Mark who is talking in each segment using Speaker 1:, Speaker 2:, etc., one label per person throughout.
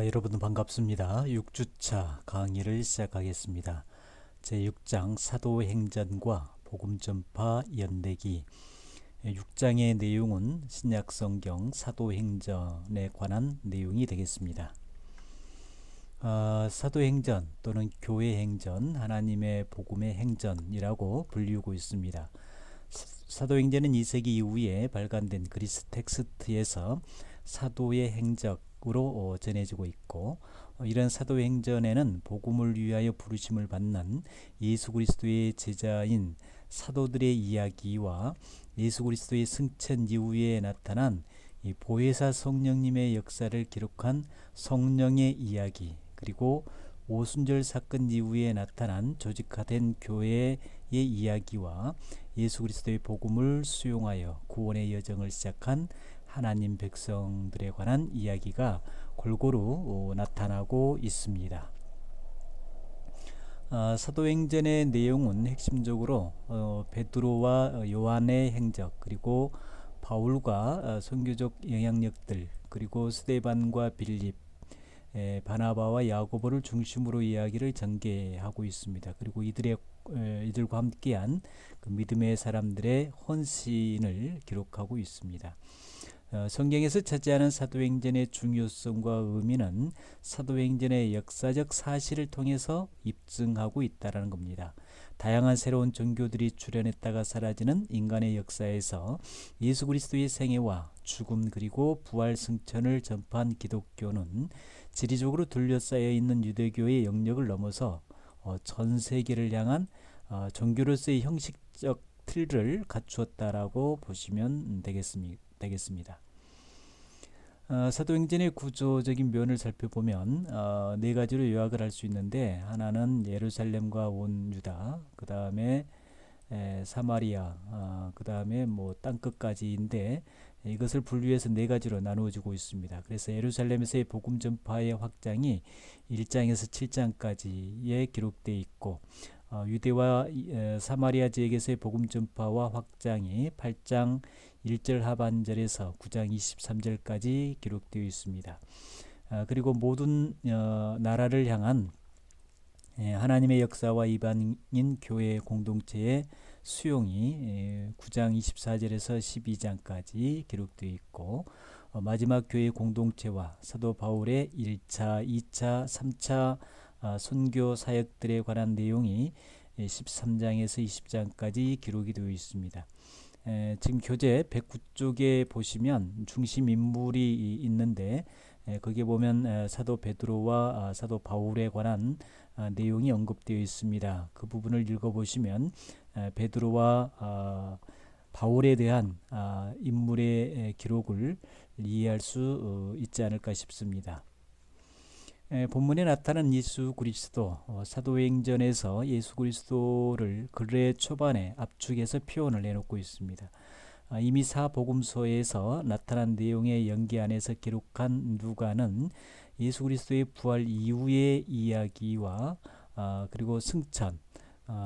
Speaker 1: 여러분 반갑습니다. 6주차 강의를 시작하겠습니다. 제6장 사도행전과 복음전파 연대기. 6장의 내용은 신약성경 사도행전에 관한 내용이 되겠습니다. 사도행전 또는 교회행전, 하나님의 복음의 행전이라고 불리우고 있습니다. 사도행전은 2세기 이후에 발간된 그리스 텍스트에서 사도의 행적으로 전해지고 있고, 이런 사도행전에는 복음을 위하여 부르심을 받는 예수 그리스도의 제자인 사도들의 이야기와 예수 그리스도의 승천 이후에 나타난 이 보혜사 성령님의 역사를 기록한 성령의 이야기, 그리고 오순절 사건 이후에 나타난 조직화된 교회의 이야기와 예수 그리스도의 복음을 수용하여 구원의 여정을 시작한 하나님 백성들에 관한 이야기가 골고루 나타나고 있습니다. 사도행전의 내용은 핵심적으로 베드로와 요한의 행적, 그리고 바울과 선교적 영향력들, 그리고 스데반과 빌립, 바나바와 야고보를 중심으로 이야기를 전개하고 있습니다. 그리고 이들과 함께한 그 믿음의 사람들의 헌신을 기록하고 있습니다. 성경에서 차지하는 사도행전의 중요성과 의미는 사도행전의 역사적 사실을 통해서 입증하고 있다는 겁니다. 다양한 새로운 종교들이 출현했다가 사라지는 인간의 역사에서 예수 그리스도의 생애와 죽음, 그리고 부활 승천을 전파한 기독교는 지리적으로 둘러싸여 있는 유대교의 영역을 넘어서 전 세계를 향한 종교로서의 형식적 틀을 갖추었다라고 보시면 되겠습니다. 사도행전의 구조적인 면을 살펴보면 네 가지로 요약을 할 수 있는데, 하나는 예루살렘과 온 유다, 그 다음에 사마리아, 그 다음에 뭐 땅끝까지인데, 이것을 분류해서 네 가지로 나누어지고 있습니다. 그래서 예루살렘에서의 복음 전파의 확장이 1장에서 7장까지에 기록되어 있고, 유대와 사마리아 지역에서의 복음 전파와 확장이 8장 1절 하반절에서 9장 23절까지 기록되어 있습니다. 그리고 모든 나라를 향한 하나님의 역사와 이방인 교회 공동체의 수용이 9장 24절에서 12장까지 기록되어 있고, 마지막 교회 공동체와 사도 바울의 1차, 2차, 3차 선교 사역들에 관한 내용이 13장에서 20장까지 기록이 되어 있습니다. 지금 교재 109쪽에 보시면 중심 인물이 있는데, 거기에 보면 사도 베드로와 사도 바울에 관한 내용이 언급되어 있습니다. 그 부분을 읽어보시면 베드로와 바울에 대한 인물의 기록을 이해할 수 있지 않을까 싶습니다. 본문에 나타난 예수 그리스도, 사도행전에서 예수 그리스도를 글의 초반에 압축해서 표현을 해놓고 있습니다. 이미 사복음서에서 나타난 내용의 연계 안에서 기록한 누가는 예수 그리스도의 부활 이후의 이야기와 그리고 승천,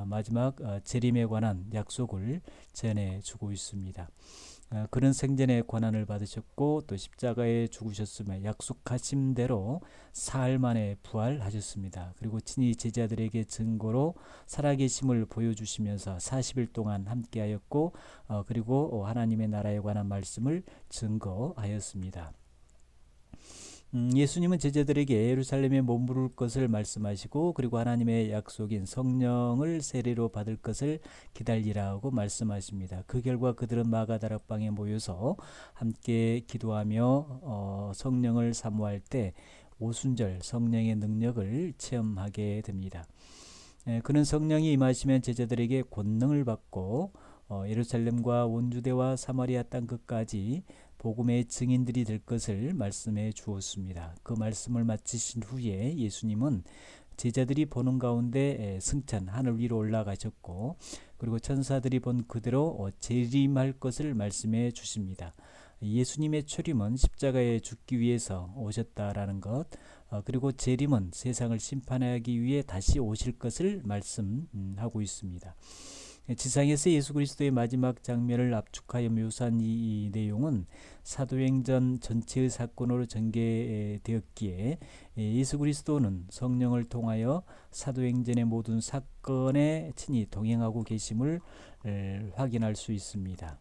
Speaker 1: 마지막 재림에 관한 약속을 전해주고 있습니다. 그는 생전에 고난을 받으셨고 또 십자가에 죽으셨으며 약속하신 대로 사흘 만에 부활하셨습니다. 그리고 친히 제자들에게 증거로 살아계심을 보여주시면서 40일 동안 함께하였고, 그리고 하나님의 나라에 관한 말씀을 증거하였습니다. 예수님은 제자들에게 예루살렘에 머무를 것을 말씀하시고, 그리고 하나님의 약속인 성령을 세례로 받을 것을 기다리라고 말씀하십니다. 그 결과 그들은 마가다락방에 모여서 함께 기도하며 성령을 사모할 때 오순절 성령의 능력을 체험하게 됩니다. 그는 성령이 임하시면 제자들에게 권능을 받고 예루살렘과 온 유대와 사마리아 땅끝까지 복음의 증인들이 될 것을 말씀해 주었습니다. 그 말씀을 마치신 후에 예수님은 제자들이 보는 가운데 승천, 하늘 위로 올라가셨고, 그리고 천사들이 본 그대로 재림할 것을 말씀해 주십니다. 예수님의 초림은 십자가에 죽기 위해서 오셨다라는 것, 그리고 재림은 세상을 심판하기 위해 다시 오실 것을 말씀하고 있습니다. 지상에서 예수 그리스도의 마지막 장면을 압축하여 묘사한 이 내용은 사도행전 전체의 사건으로 전개되었기에 예수 그리스도는 성령을 통하여 사도행전의 모든 사건에 친히 동행하고 계심을 확인할 수 있습니다.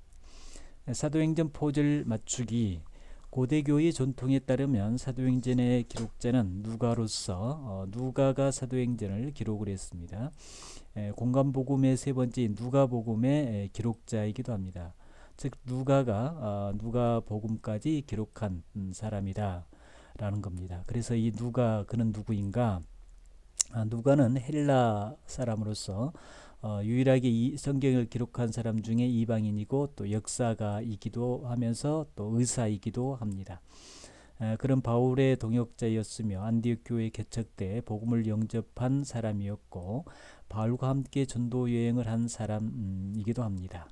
Speaker 1: 사도행전 포절 맞추기. 고대교의 전통에 따르면 사도행전의 기록자는 누가로서 누가가 사도행전을 기록을 했습니다. 공간복음의 세 번째인 누가복음의 기록자이기도 합니다. 즉 누가가 누가복음까지 기록한 사람이다 라는 겁니다. 그래서 이 누가, 그는 누구인가? 누가는 헬라 사람으로서 유일하게 이 성경을 기록한 사람 중에 이방인이고 또 역사가이기도 하면서 또 의사이기도 합니다. 그런 바울의 동역자였으며 안디옥 교회 개척 때 복음을 영접한 사람이었고 바울과 함께 전도 여행을 한 사람이기도 합니다.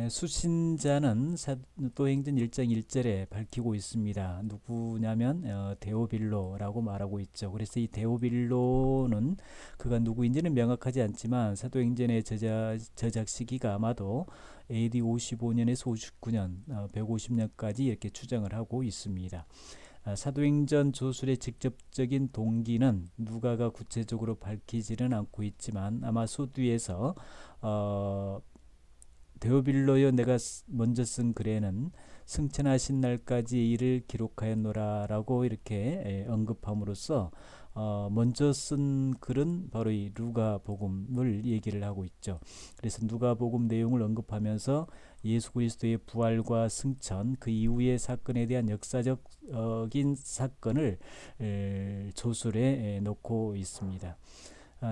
Speaker 1: 수신자는 사도행전 1장 1절에 밝히고 있습니다. 누구냐면 데오빌로라고 말하고 있죠. 그래서 이 데오빌로는 그가 누구인지는 명확하지 않지만 사도행전의 저작 시기가 아마도 AD 55년에서 59년, 150년까지 이렇게 추정을 하고 있습니다. 사도행전 조술의 직접적인 동기는 누가가 구체적으로 밝히지는 않고 있지만 아마 소두에서 데오빌로여 내가 먼저 쓴 글에는 승천하신 날까지 이를 기록하였노라라고 이렇게 언급함으로써 먼저 쓴 글은 바로 이 누가복음을 얘기를 하고 있죠. 그래서 누가복음 내용을 언급하면서 예수 그리스도의 부활과 승천, 그 이후의 사건에 대한 역사적인 사건을 조술에 놓고 있습니다.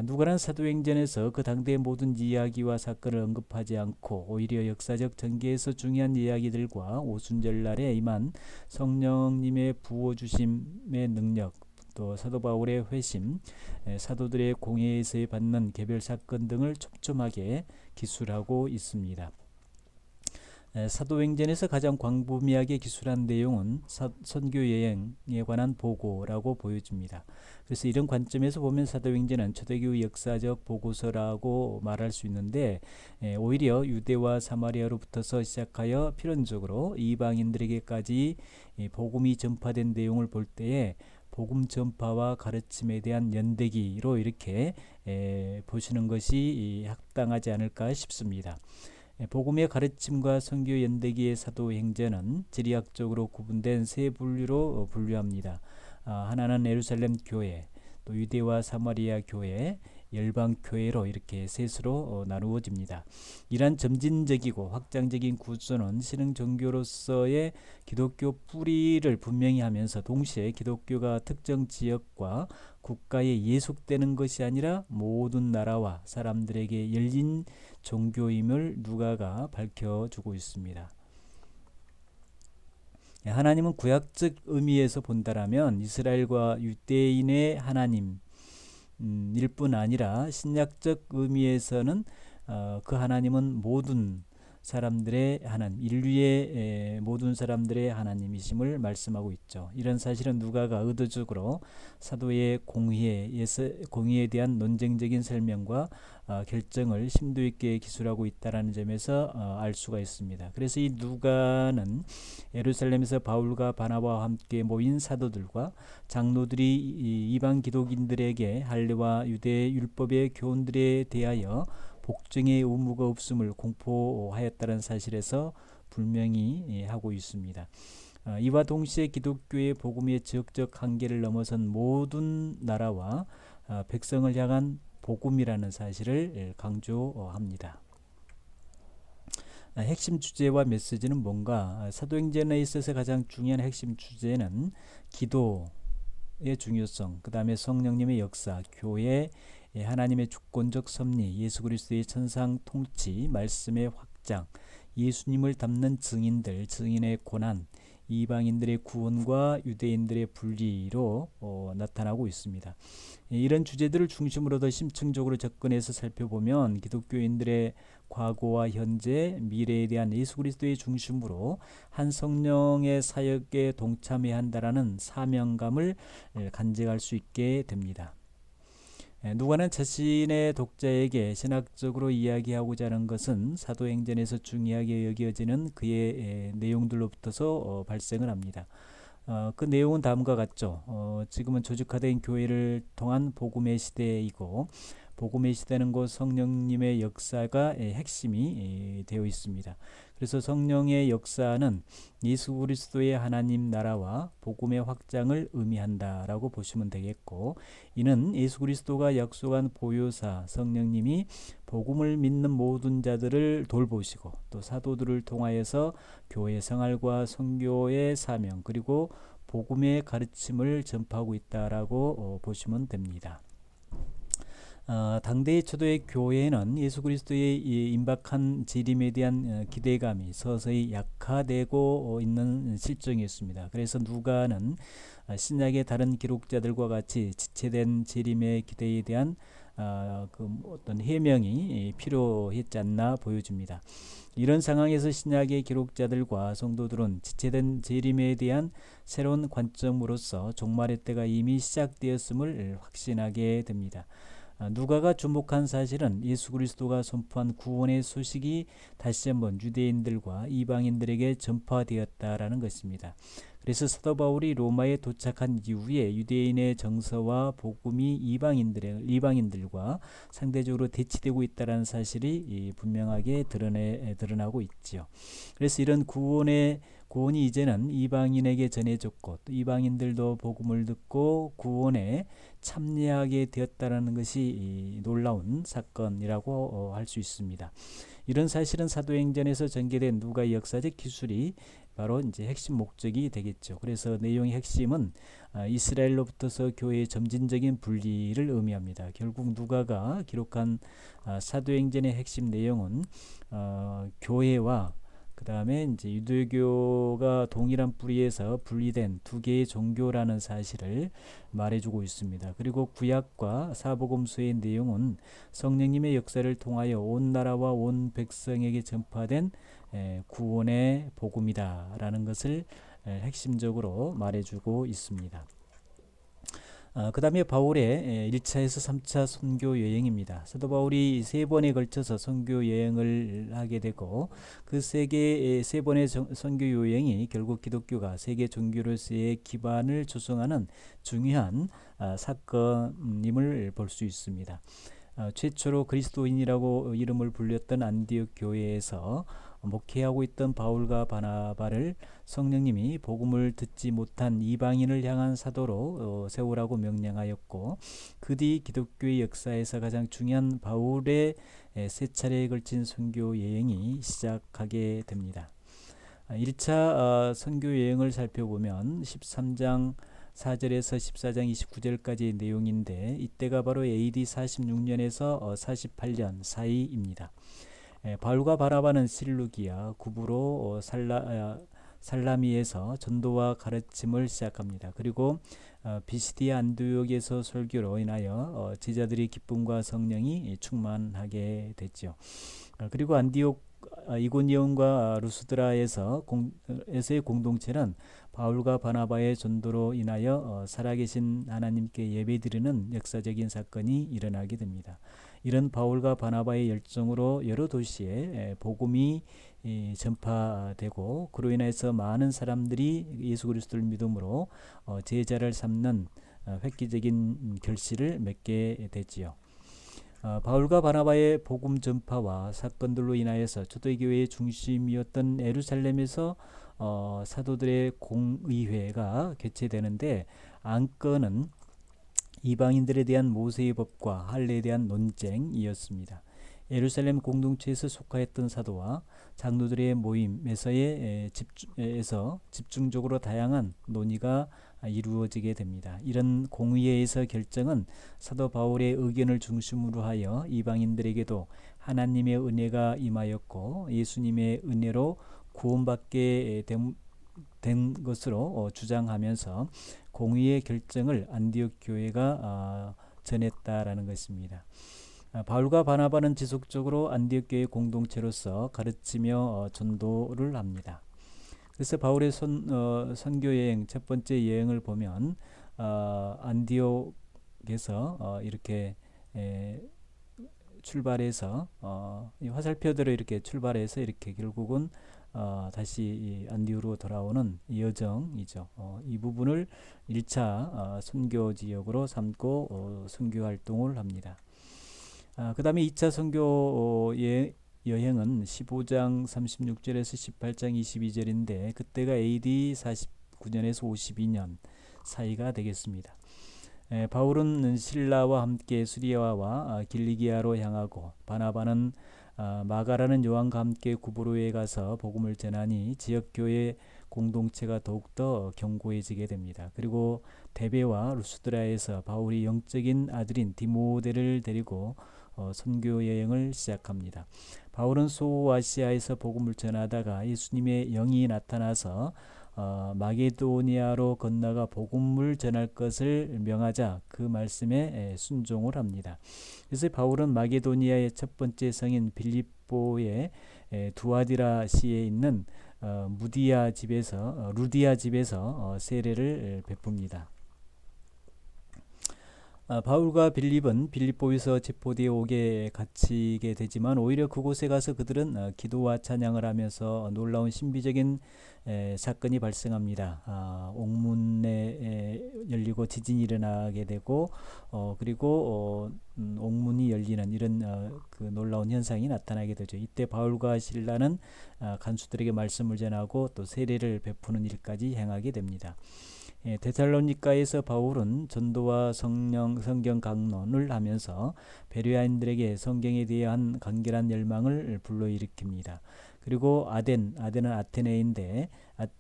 Speaker 1: 누가는 사도행전에서 그 당대의 모든 이야기와 사건을 언급하지 않고 오히려 역사적 전개에서 중요한 이야기들과 오순절날에 임한 성령님의 부어주심의 능력, 또 사도 바울의 회심, 사도들의 공회에서 받는 개별 사건 등을 촘촘하게 기술하고 있습니다. 사도행전에서 가장 광범위하게 기술한 내용은 선교 여행에 관한 보고라고 보여집니다. 그래서 이런 관점에서 보면 사도행전은 초대교회 역사적 보고서라고 말할 수 있는데 오히려 유대와 사마리아로부터서 시작하여 필연적으로 이방인들에게까지 복음이 전파된 내용을 볼 때에 복음 전파와 가르침에 대한 연대기로 이렇게 보시는 것이 합당하지 않을까 싶습니다. 복음의 가르침과 선교 연대기의 사도행전은 지리학적으로 구분된 세 분류로 분류합니다. 하나는 예루살렘 교회, 또 유대와 사마리아 교회, 열방 교회로 이렇게 셋으로 나누어집니다. 이러한 점진적이고 확장적인 구조는 신흥 종교로서의 기독교 뿌리를 분명히 하면서 동시에 기독교가 특정 지역과 국가에 예속되는 것이 아니라 모든 나라와 사람들에게 열린 종교임을 누가가 밝혀주고 있습니다. 하나님은 구약적 의미에서 본다라면 이스라엘과 유대인의 하나님 일뿐 아니라 신약적 의미에서는 그 하나님은 모든 사람들의 하나님, 인류의 모든 사람들의 하나님이심을 말씀하고 있죠. 이런 사실은 누가가 의도적으로 사도의 공의에 대한 논쟁적인 설명과 결정을 심도 있게 기술하고 있다는 점에서 알 수가 있습니다. 그래서 이 누가는 예루살렘에서 바울과 바나바와 함께 모인 사도들과 장로들이 이방 기독인들에게 할례와 유대 율법의 교훈들에 대하여 복종의 의무가 없음을 공포하였다는 사실에서 분명히 하고 있습니다. 이와 동시에 기독교의 복음의 지역적 한계를 넘어선 모든 나라와 백성을 향한 복음이라는 사실을 강조합니다. 핵심 주제와 메시지는 뭔가? 사도행전에 있어서 가장 중요한 핵심 주제는 기도의 중요성, 그 다음에 성령님의 역사, 교회, 하나님의 주권적 섭리, 예수 그리스도의 천상 통치, 말씀의 확장, 예수님을 담는 증인들, 증인의 고난, 이방인들의 구원과 유대인들의 분리로 나타나고 있습니다. 이런 주제들을 중심으로 더 심층적으로 접근해서 살펴보면 기독교인들의 과거와 현재, 미래에 대한 예수 그리스도의 중심으로 한 성령의 사역에 동참해야 한다라는 사명감을 간직할 수 있게 됩니다. 누가는 자신의 독자에게 신학적으로 이야기하고자 하는 것은 사도행전에서 중요하게 여겨지는 그의 내용들로부터서 발생을 합니다. 그 내용은 다음과 같죠. 지금은 조직화된 교회를 통한 복음의 시대이고, 복음의 시대는 곧 성령님의 역사가 핵심이 되어 있습니다. 그래서 성령의 역사는 예수 그리스도의 하나님 나라와 복음의 확장을 의미한다라고 보시면 되겠고, 이는 예수 그리스도가 약속한 보효사 성령님이 복음을 믿는 모든 자들을 돌보시고 또 사도들을 통하여서 교회 생활과 선교의 사명 그리고 복음의 가르침을 전파하고 있다라고 보시면 됩니다. 당대의 초대의 교회는 예수 그리스도의 임박한 재림에 대한 기대감이 서서히 약화되고 있는 실정이었습니다. 그래서 누가는 신약의 다른 기록자들과 같이 지체된 재림의 기대에 대한 그 어떤 해명이 필요했지 않나 보여집니다. 이런 상황에서 신약의 기록자들과 성도들은 지체된 재림에 대한 새로운 관점으로서 종말의 때가 이미 시작되었음을 확신하게 됩니다. 누가가 주목한 사실은 예수 그리스도가 선포한 구원의 소식이 다시 한번 유대인들과 이방인들에게 전파되었다라는 것입니다. 그래서 사도 바울이 로마에 도착한 이후에 유대인의 정서와 복음이 이방인들과 상대적으로 대치되고 있다는 사실이 분명하게 드러나고 있지요. 그래서 이런 구원이 이제는 이방인에게 전해졌고 또 이방인들도 복음을 듣고 구원에 참여하게 되었다는 것이 놀라운 사건이라고 할 수 있습니다. 이런 사실은 사도행전에서 전개된 누가의 역사적 기술이 바로 이제 핵심 목적이 되겠죠. 그래서 내용의 핵심은 이스라엘로부터서 교회의 점진적인 분리를 의미합니다. 결국 누가가 기록한 사도행전의 핵심 내용은 교회와 그 다음에 이제 유대교가 동일한 뿌리에서 분리된 두 개의 종교라는 사실을 말해주고 있습니다. 그리고 구약과 사복음서의 내용은 성령님의 역사를 통하여 온 나라와 온 백성에게 전파된 구원의 복음이다라는 것을 핵심적으로 말해주고 있습니다. 그 다음에 바울의 1차에서 3차 선교 여행입니다. 사도 바울이 3번에 걸쳐서 선교 여행을 하게 되고 그 세 번의 선교 여행이 결국 기독교가 세계 종교로서의 기반을 조성하는 중요한 사건임을 볼 수 있습니다. 최초로 그리스도인이라고 이름을 불렸던 안디옥 교회에서 목회하고 있던 바울과 바나바를 성령님이 복음을 듣지 못한 이방인을 향한 사도로 세우라고 명령하였고 그 뒤 기독교의 역사에서 가장 중요한 바울의 세 차례에 걸친 선교 여행이 시작하게 됩니다. 1차 선교 여행을 살펴보면 13장 4절에서 14장 29절까지의 내용인데 이때가 바로 AD 46년에서 48년 사이입니다. 바울과 바나바는 실루기아, 구브로, 살라미에서 전도와 가르침을 시작합니다. 그리고 비시디아 안디옥에서 설교로 인하여 제자들의 기쁨과 성령이 충만하게 됐죠. 그리고 안디옥 이고니온과 루스드라에서의 공동체는 바울과 바나바의 전도로 인하여 살아계신 하나님께 예배드리는 역사적인 사건이 일어나게 됩니다. 이런 바울과 바나바의 열정으로 여러 도시에 복음이 전파되고 그로 인해서 많은 사람들이 예수 그리스도를 믿음으로 제자를 삼는 획기적인 결실을 맺게 되지요. 바울과 바나바의 복음 전파와 사건들로 인하여서 초대교회의 중심이었던 예루살렘에서 사도들의 공의회가 개최되는데 안건은 이방인들에 대한 모세의 법과 할례에 대한 논쟁이었습니다. 예루살렘 공동체에서 속하였던 사도와 장로들의 모임에서 집중적으로 다양한 논의가 이루어지게 됩니다. 이런 공의회에서 결정은 사도 바울의 의견을 중심으로 하여 이방인들에게도 하나님의 은혜가 임하였고 예수님의 은혜로 구원받게 된 것으로 주장하면서 공의의 결정을 안디옥 교회가 전했다라는 것입니다. 바울과 바나바는 지속적으로 안디옥 교회 공동체로서 가르치며 전도를 합니다. 그래서 바울의 선교 여행 첫 번째 여행을 보면 안디옥에서 이렇게 에, 출발해서 이 화살표대로 이렇게 출발해서 이렇게 결국은 다시 이 안디오로 돌아오는 여정이죠. 이 부분을 1차 선교 지역으로 삼고 선교 활동을 합니다. 그 다음에 2차 선교 여행은 15장 36절에서 18장 22절인데 그때가 AD 49년에서 52년 사이가 되겠습니다. 바울은 실라와 함께 수리아와 길리기아로 향하고 바나바는 마가라는 요한과 함께 구브로에 가서 복음을 전하니 지역교회 공동체가 더욱더 견고해지게 됩니다. 그리고 데베와 루스드라에서 바울이 영적인 아들인 디모데를 데리고 선교 여행을 시작합니다. 바울은 소아시아에서 복음을 전하다가 예수님의 영이 나타나서 마게도니아로 건너가 복음을 전할 것을 명하자 그 말씀에 순종을 합니다. 그래서 바울은 마게도니아의 첫 번째 성인 빌립보의 두아디라시에 있는 루디아 집에서 세례를 베풉니다. 바울과 빌립은 빌립보에서 제포대에 오게 갇히게 되지만 오히려 그곳에 가서 그들은 기도와 찬양을 하면서 놀라운 신비적인 사건이 발생합니다. 옥문에 열리고 지진이 일어나게 되고 그리고 옥문이 열리는 이런 그 놀라운 현상이 나타나게 되죠. 이때 바울과 실라는 간수들에게 말씀을 전하고 또 세례를 베푸는 일까지 행하게 됩니다. 데살로니가에서 바울은 전도와 성경 강론을 하면서 베레아인들에게 성경에 대한 간결한 열망을 불러일으킵니다. 그리고 아덴은 아테네인데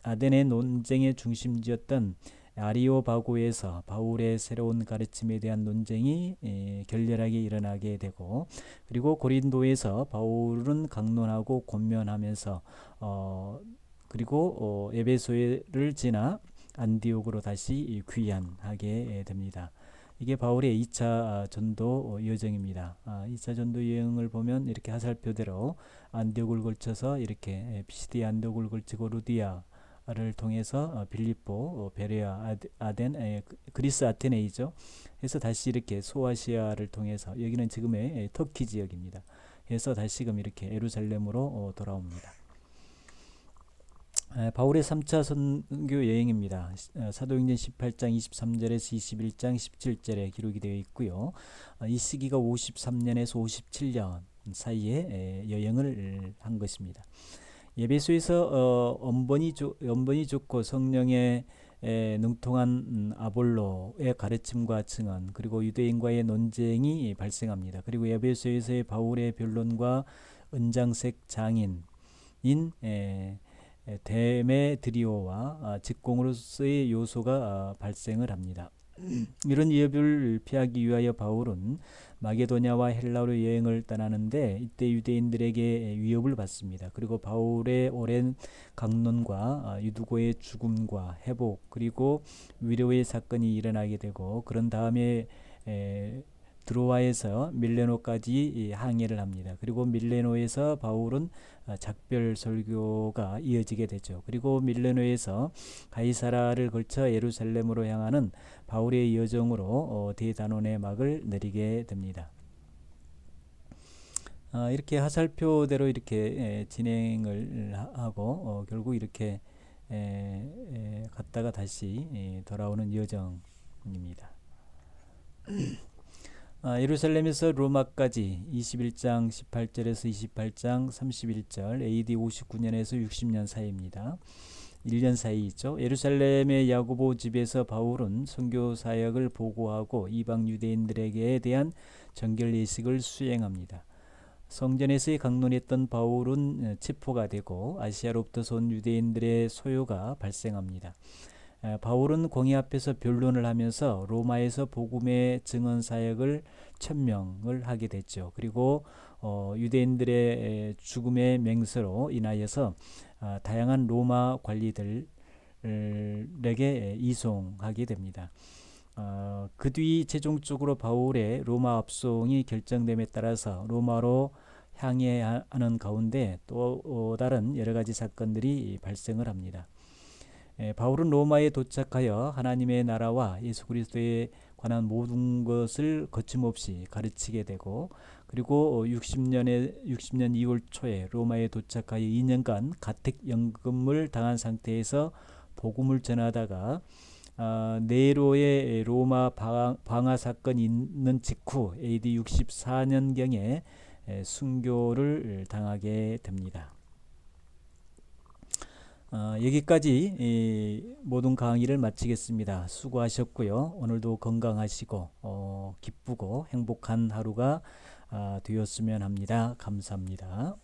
Speaker 1: 아덴의 논쟁의 중심지였던 아리오바고에서 바울의 새로운 가르침에 대한 논쟁이 격렬하게 일어나게 되고 그리고 고린도에서 바울은 강론하고 권면하면서 그리고 에베소를 지나 안디옥으로 다시 귀환하게 됩니다. 이게 바울의 2차 전도 여정입니다. 2차 전도 여행을 보면 이렇게 화살표대로 안디옥을 걸쳐서 이렇게 피시디아 안디옥을 걸치고 루디아를 통해서 빌립보, 베레아, 아덴, 그리스 아테네이죠. 해서 다시 이렇게 소아시아를 통해서 여기는 지금의 터키 지역입니다. 해서 다시금 이렇게 예루살렘으로 돌아옵니다. 바울의 3차 선교 여행입니다. 사도행전 18장 23절에서 21장 17절에 기록이 되어 있고요. 이 시기가 53년에서 57년 사이에 여행을 한 것입니다. 예배소에서 언번이 좋고 성령에 능통한 아볼로의 가르침과 증언 그리고 유대인과의 논쟁이 발생합니다. 그리고 예배소에서의 바울의 변론과 은장색 장인인 데메드리오와 직공으로서의 요소가 발생을 합니다. 이런 위협을 피하기 위하여 바울은 마게도냐와 헬라로 여행을 떠나는데 이때 유대인들에게 위협을 받습니다. 그리고 바울의 오랜 강론과 유두고의 죽음과 회복 그리고 위로의 사건이 일어나게 되고 그런 다음에 드로아에서 밀레노까지 항해를 합니다. 그리고 밀레노에서 바울은 작별 설교가 이어지게 되죠. 그리고 밀레노에서 가이사라를 걸쳐 예루살렘으로 향하는 바울의 여정으로 대단원의 막을 내리게 됩니다. 이렇게 화살표대로 이렇게 진행을 하고 결국 이렇게 갔다가 다시 돌아오는 여정입니다. 예루살렘에서 로마까지 21장 18절에서 28장 31절 AD 59년에서 60년 사이입니다. 1년 사이죠. 예루살렘의 야고보 집에서 바울은 선교 사역을 보고하고 이방 유대인들에게 대한 정결 예식을 수행합니다. 성전에서의 강론했던 바울은 체포가 되고 아시아로부터 온 유대인들의 소요가 발생합니다. 바울은 공회 앞에서 변론을 하면서 로마에서 복음의 증언 사역을 천명을 하게 됐죠. 그리고 유대인들의 죽음의 맹세로 인하여서 다양한 로마 관리들에게 이송하게 됩니다. 그 뒤 최종적으로 바울의 로마 압송이 결정됨에 따라서 로마로 향해하는 가운데 또 다른 여러 가지 사건들이 발생을 합니다. 바울은 로마에 도착하여 하나님의 나라와 예수 그리스도의 관한 모든 것을 거침없이 가르치게 되고, 그리고 60년 2월 초에 로마에 도착하여 2년간 가택연금을 당한 상태에서 복음을 전하다가 네로의 로마 방화 사건이 있는 직후 AD 64년경에 순교를 당하게 됩니다. 여기까지 모든 강의를 마치겠습니다. 수고하셨고요. 오늘도 건강하시고 기쁘고 행복한 하루가 되었으면 합니다. 감사합니다.